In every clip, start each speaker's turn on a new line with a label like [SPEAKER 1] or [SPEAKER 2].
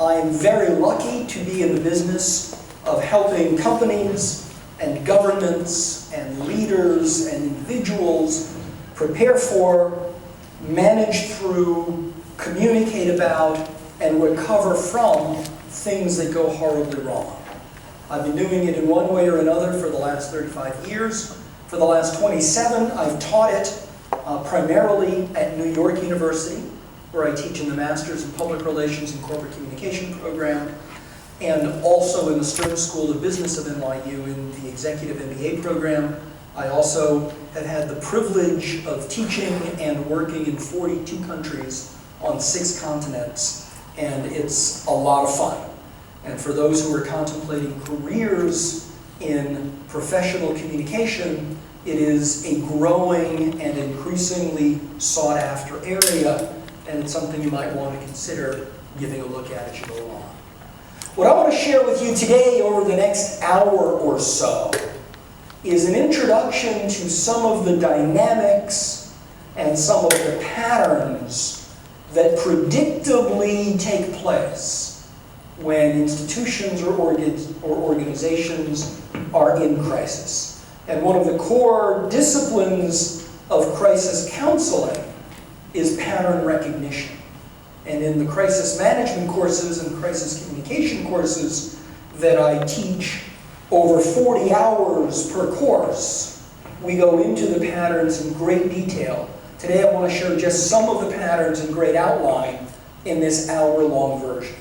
[SPEAKER 1] I'm very lucky to be in the business of helping companies and governments and leaders and individuals prepare for, manage through, communicate about, and recover from things that go horribly wrong. I've been doing it in one way or another for the last 35 years. For the last 27, I've taught it primarily at New York University, where I teach in the Masters in Public Relations and Corporate Communication program, and also in the Stern School of Business of NYU in the Executive MBA program. I also have had the privilege of teaching and working in 42 countries on 6 continents, and it's a lot of fun. And for those who are contemplating careers in professional communication, it is a growing and increasingly sought-after area, and it's something you might want to consider giving a look at as you go along. What I want to share with you today over the next hour or so is an introduction to some of the dynamics and some of the patterns that predictably take place when institutions or organizations are in crisis. And one of the core disciplines of crisis counseling is pattern recognition. And in the crisis management courses and crisis communication courses that I teach over 40 hours per course, we go into the patterns in great detail. Today I want to show just some of the patterns in great outline in this hour-long version.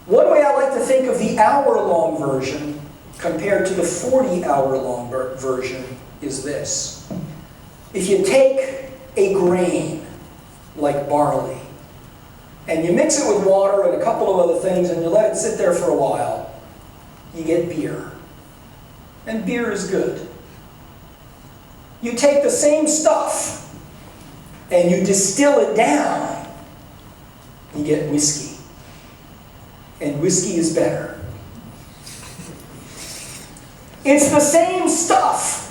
[SPEAKER 1] One way I like to think of the hour-long version compared to the 40-hour-long version is this. If you take a grain like barley and you mix it with water and a couple of other things and you let it sit there for a while, you get beer. And beer is good. You take the same stuff and you distill it down, you get whiskey. And whiskey is better. It's the same stuff.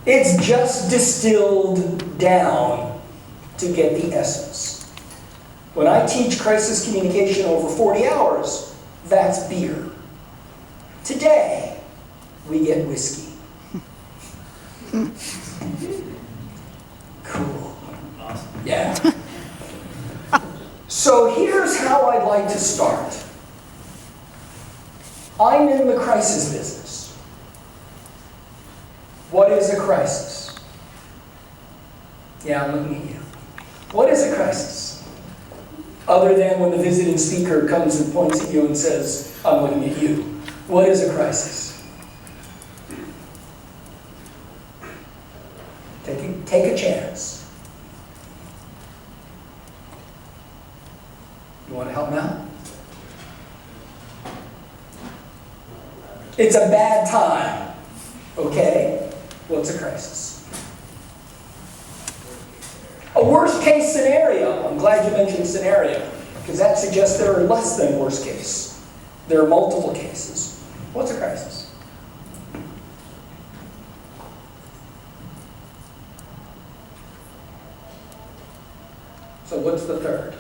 [SPEAKER 1] It's just distilled down to get the essence. When I teach crisis communication over 40 hours, that's beer. Today, we get whiskey. Cool. Awesome. Yeah. So here's how I'd like to start. I'm in the crisis business. What is a crisis? Yeah, I'm looking at you. What is a crisis? Other than when the visiting speaker comes and points at you and says, I'm looking at you. What is a crisis? Take a chance. You want to help me out? It's a bad time. Okay? What's a crisis? A worst case scenario. I'm glad you mentioned scenario, because that suggests there are less than worst case. There are multiple cases. What's a crisis? So what's the third?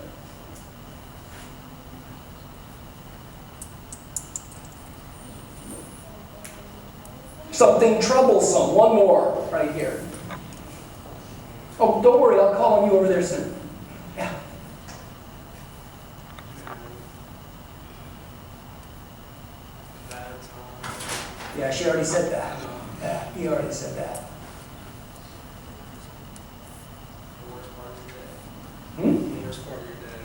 [SPEAKER 1] Something troublesome. One more right here. Oh, don't worry, I'll call on you over there soon. Yeah. Yeah, she already said that. Yeah, he already said that.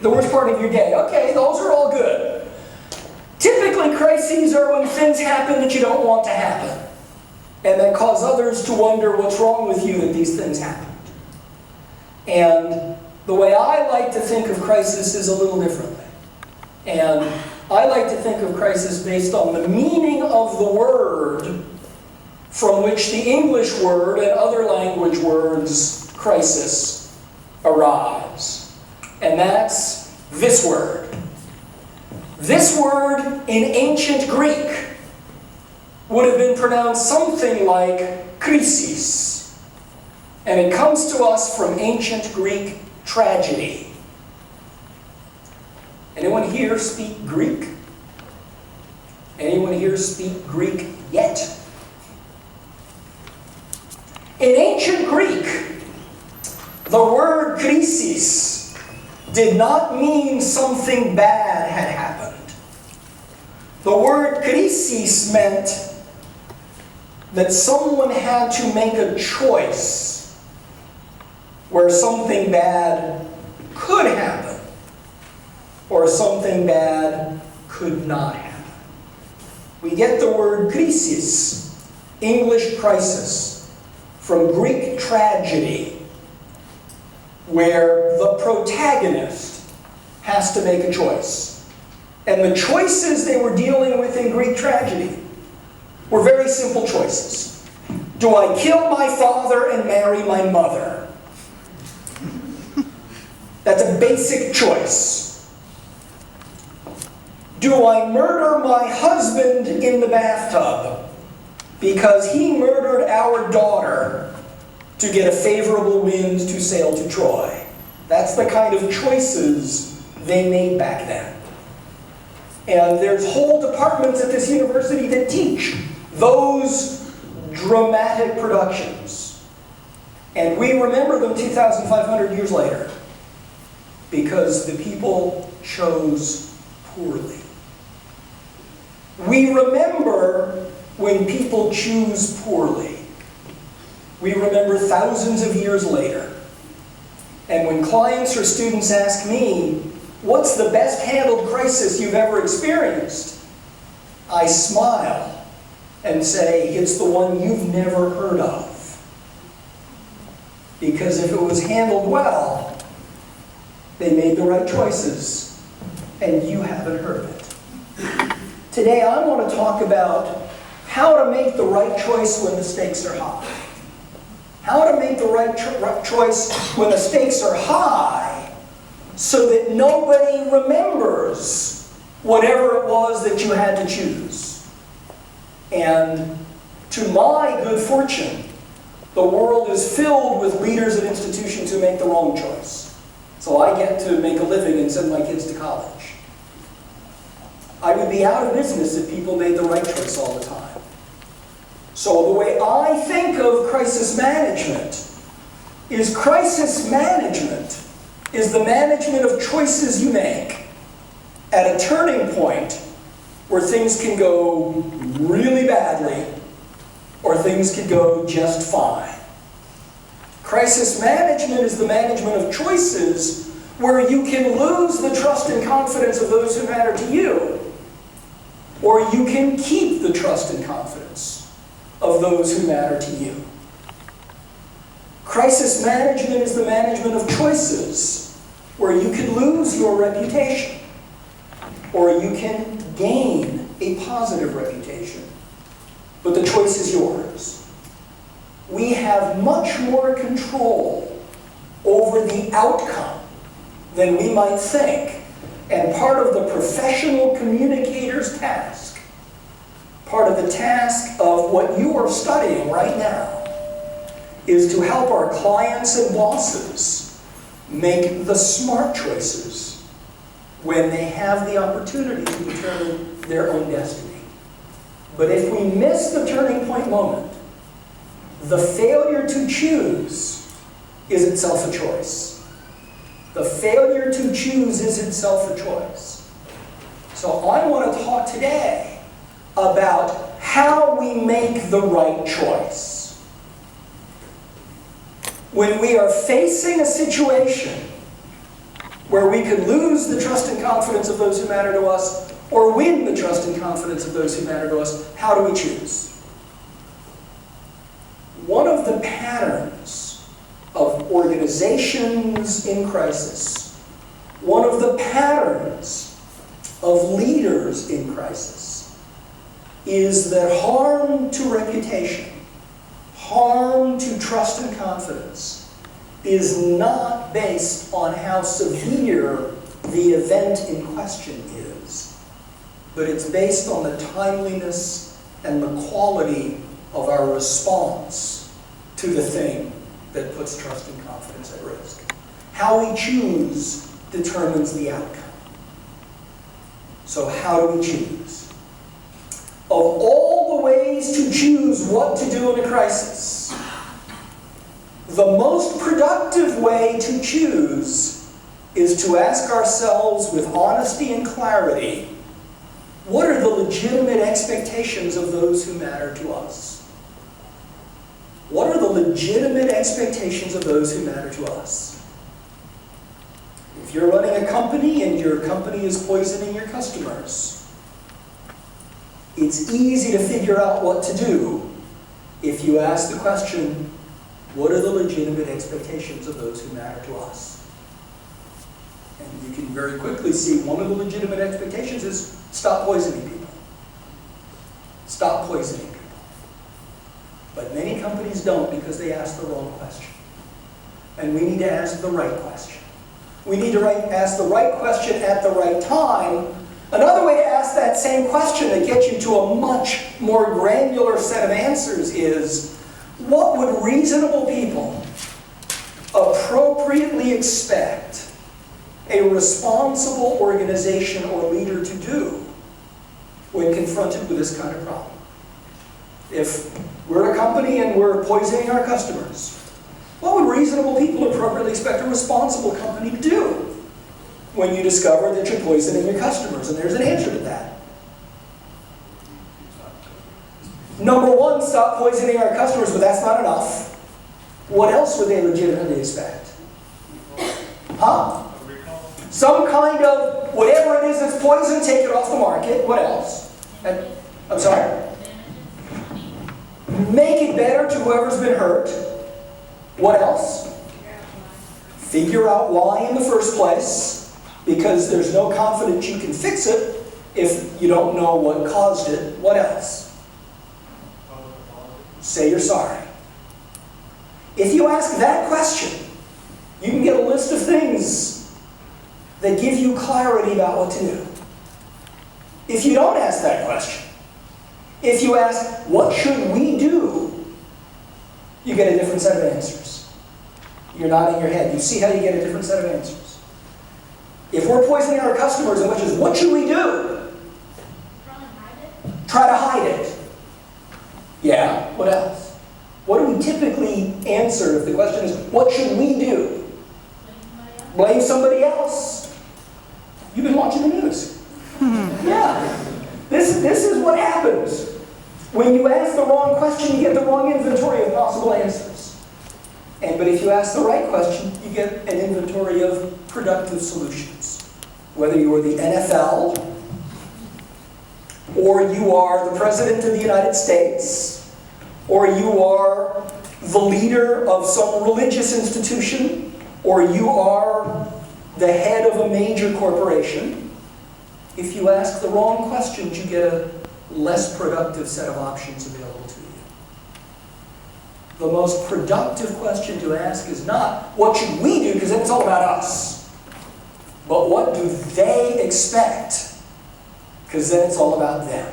[SPEAKER 1] The worst part of your day. Okay, those are all good. Typically, crises are when things happen that you don't want to happen, and that cause others to wonder what's wrong with you that these things happened. And the way I like to think of crisis is a little differently. And I like to think of crisis based on the meaning of the word from which the English word and other language words crisis arise. And that's this word. This word in ancient Greek would have been pronounced something like krisis. And it comes to us from ancient Greek tragedy. Anyone here speak Greek? Anyone here speak Greek yet? In ancient Greek, the word krisis did not mean something bad had happened. The word krisis meant that someone had to make a choice where something bad could happen or something bad could not happen. We get the word krisis, English crisis, from Greek tragedy, where the protagonist has to make a choice. And the choices they were dealing with in Greek tragedy were very simple choices. Do I kill my father and marry my mother? That's a basic choice. Do I murder my husband in the bathtub because he murdered our daughter to get a favorable wind to sail to Troy? That's the kind of choices they made back then. And there's whole departments at this university that teach those dramatic productions. And we remember them 2,500 years later because the people chose poorly. We remember when people choose poorly. We remember thousands of years later. And when clients or students ask me, what's the best handled crisis you've ever experienced? I smile and say, it's the one you've never heard of. Because if it was handled well, they made the right choices, and you haven't heard of it. Today I want to talk about how to make the right choice when the stakes are high. How to make the right choice when the stakes are high so that nobody remembers whatever it was that you had to choose. And to my good fortune, the world is filled with leaders and institutions who make the wrong choice. So I get to make a living and send my kids to college. I would be out of business if people made the right choice all the time. So the way I think of crisis management is the management of choices you make at a turning point where things can go really badly or things can go just fine. Crisis management is the management of choices where you can lose the trust and confidence of those who matter to you, or you can keep the trust and confidence of those who matter to you. Crisis management is the management of choices where you can lose your reputation, or you can gain a positive reputation. But the choice is yours. We have much more control over the outcome than we might think. And part of the professional communicator's task, part of the task of what you are studying right now, is to help our clients and bosses make the smart choices when they have the opportunity to determine their own destiny. But if we miss the turning point moment, the failure to choose is itself a choice. The failure to choose is itself a choice. So I want to talk today about how we make the right choice. When we are facing a situation where we could lose the trust and confidence of those who matter to us, or win the trust and confidence of those who matter to us, how do we choose? One of the patterns of organizations in crisis, one of the patterns of leaders in crisis, is that harm to reputation, harm to trust and confidence, is not based on how severe the event in question is, but it's based on the timeliness and the quality of our response to the thing that puts trust and confidence at risk. How we choose determines the outcome. So how do we choose? Of all the ways to choose what to do in a crisis, the most productive way to choose is to ask ourselves with honesty and clarity, what are the legitimate expectations of those who matter to us? What are the legitimate expectations of those who matter to us? If you're running a company and your company is poisoning your customers, it's easy to figure out what to do if you ask the question, what are the legitimate expectations of those who matter to us? And you can very quickly see one of the legitimate expectations is stop poisoning people. Stop poisoning people. But many companies don't because they ask the wrong question. And we need to ask the right question. We need to ask the right question at the right time. Another way to ask that same question that gets you to a much more granular set of answers is, what would reasonable people appropriately expect a responsible organization or leader to do when confronted with this kind of problem? If we're a company and we're poisoning our customers, what would reasonable people appropriately expect a responsible company to do when you discover that you're poisoning your customers? And there's an answer to that. Number one, stop poisoning our customers, but that's not enough. What else would they legitimately expect? Huh? Some kind of, whatever it is that's poison, take it off the market. What else? I'm sorry? Make it better to whoever's been hurt. What else? Figure out why in the first place, because there's no confidence you can fix it if you don't know what caused it. What else? Say you're sorry. If you ask that question, you can get a list of things that give you clarity about what to do. If you don't ask that question, if you ask, what should we do? You get a different set of answers. You're nodding your head. You see how you get a different set of answers. If we're poisoning our customers, and which is, what should we do? Try to hide it. Yeah, what else? What do we typically answer if the question is, what should we do? Blame somebody else. You've been watching the news. Yeah. This is what happens. When you ask the wrong question, you get the wrong inventory of possible answers. But if you ask the right question, you get an inventory of productive solutions. Whether you are the NFL, or you are the President of the United States, or you are the leader of some religious institution, or you are the head of a major corporation, if you ask the wrong questions, you get a less productive set of options available to you. The most productive question to ask is not, what should we do, because then it's all about us. But what do they expect? Because then it's all about them.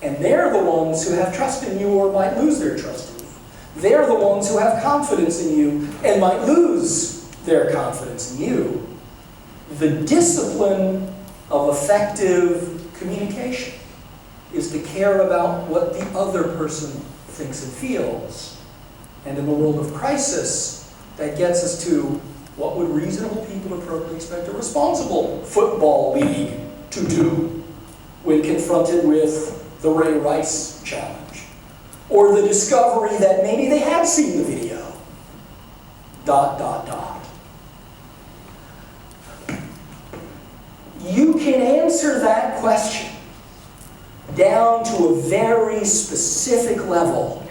[SPEAKER 1] And they're the ones who have trust in you or might lose their trust in you. They're the ones who have confidence in you and might lose their confidence in you. The discipline of effective communication is to care about what the other person thinks and feels. And in the world of crisis, that gets us to what would reasonable people appropriately expect a responsible football league to do when confronted with the Ray Rice challenge, or the discovery that maybe they had seen the video. ... You can answer that question down to a very specific level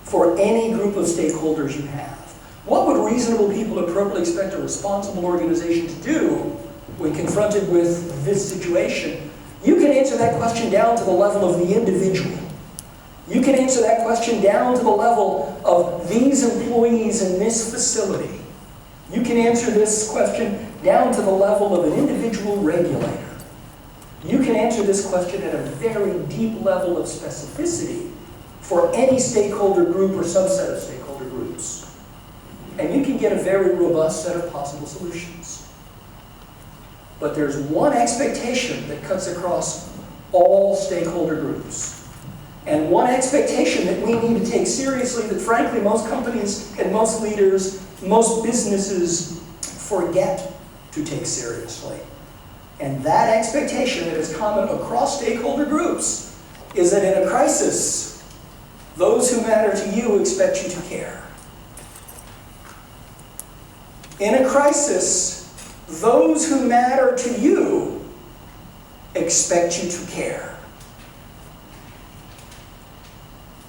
[SPEAKER 1] for any group of stakeholders you have. What would reasonable people appropriately expect a responsible organization to do when confronted with this situation? You can answer that question down to the level of the individual. You can answer that question down to the level of these employees in this facility. You can answer this question down to the level of an individual regulator. You can answer this question at a very deep level of specificity for any stakeholder group or subset of stakeholder groups. And you can get a very robust set of possible solutions. But there's one expectation that cuts across all stakeholder groups. And one expectation that we need to take seriously that frankly most companies and most leaders, most businesses forget to take seriously. And that expectation that is common across stakeholder groups is that in a crisis, those who matter to you expect you to care. In a crisis, those who matter to you expect you to care.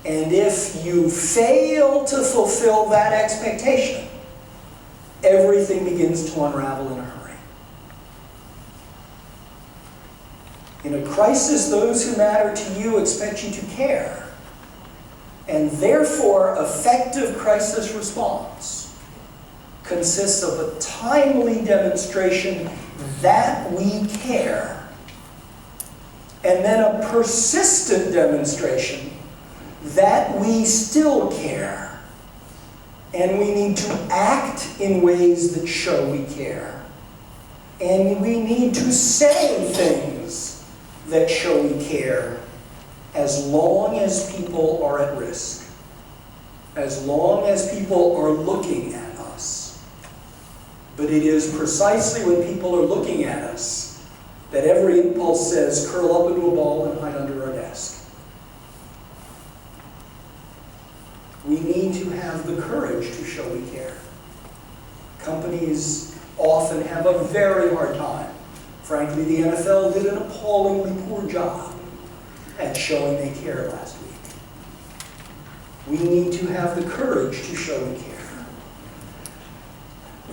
[SPEAKER 1] And if you fail to fulfill that expectation, everything begins to unravel in a hurry. In a crisis, those who matter to you expect you to care. And therefore, effective crisis response consists of a timely demonstration that we care, and then a persistent demonstration that we still care. And we need to act in ways that show we care. And we need to say things that show we care, as long as people are at risk, as long as people are looking at us. But it is precisely when people are looking at us that every impulse says, curl up into a ball and hide under our desk. We need to have the courage to show we care. Companies often have a very hard time. Frankly, the NFL did an appallingly poor job at showing they care last week. We need to have the courage to show we care.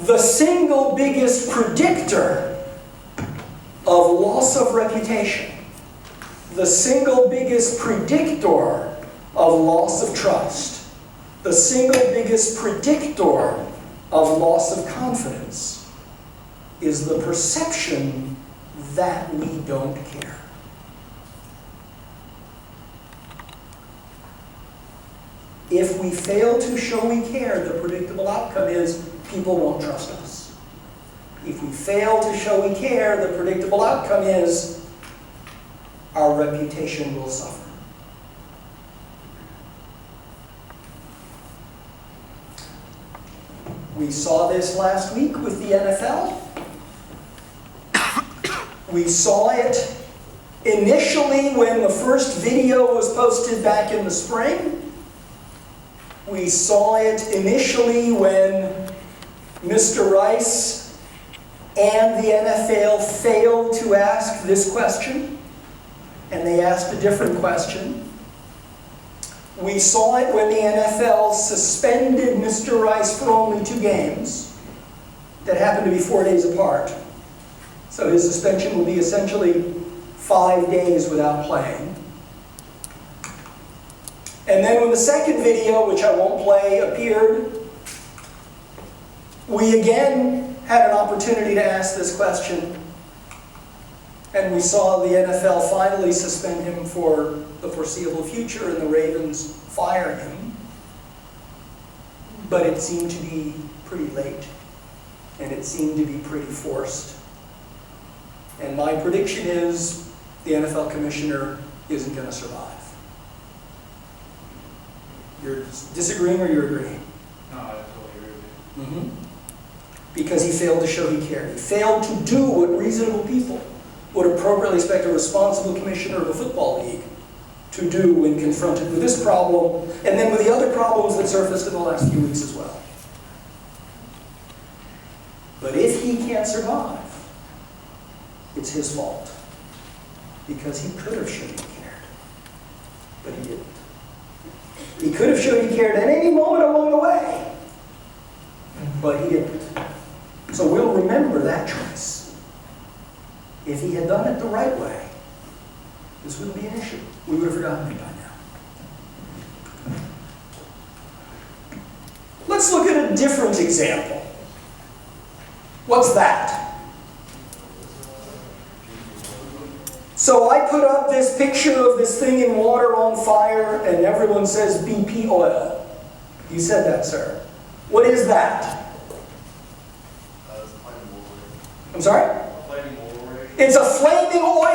[SPEAKER 1] The single biggest predictor of loss of reputation, the single biggest predictor of loss of trust, the single biggest predictor of loss of confidence is the perception that we don't care. If we fail to show we care, the predictable outcome is people won't trust us. If we fail to show we care, the predictable outcome is our reputation will suffer. We saw this last week with the NFL. We saw it initially when the first video was posted back in the spring. We saw it initially when Mr. Rice and the NFL failed to ask this question, and they asked a different question. We saw it when the NFL suspended Mr. Rice for only 2 games that happened to be 4 days apart. So his suspension will be essentially 5 days without playing. And then when the second video, which I won't play, appeared, we again had an opportunity to ask this question. And we saw the NFL finally suspend him for the foreseeable future, and the Ravens fire him. But it seemed to be pretty late, and it seemed to be pretty forced. And my prediction is the NFL commissioner isn't going to survive. You're disagreeing or you're agreeing?
[SPEAKER 2] No, I totally agree with you.
[SPEAKER 1] Because he failed to show he cared. He failed to do what reasonable people would appropriately expect a responsible commissioner of a football league to do when confronted with this problem, and then with the other problems that surfaced in the last few weeks as well. But if he can't survive, it's his fault. Because he could have shown he cared. But he didn't. He could have shown he cared at any moment along the way. But he didn't. So we'll remember that choice. If he had done it the right way, this wouldn't be an issue. We would have forgotten it by now. Let's look at a different example. What's that? So I put up this picture of this thing in water on fire, and everyone says BP oil. You said that, sir. What is that?
[SPEAKER 2] It's a flaming wood.
[SPEAKER 1] I'm sorry?
[SPEAKER 2] A flaming wood.
[SPEAKER 1] It's a flaming oil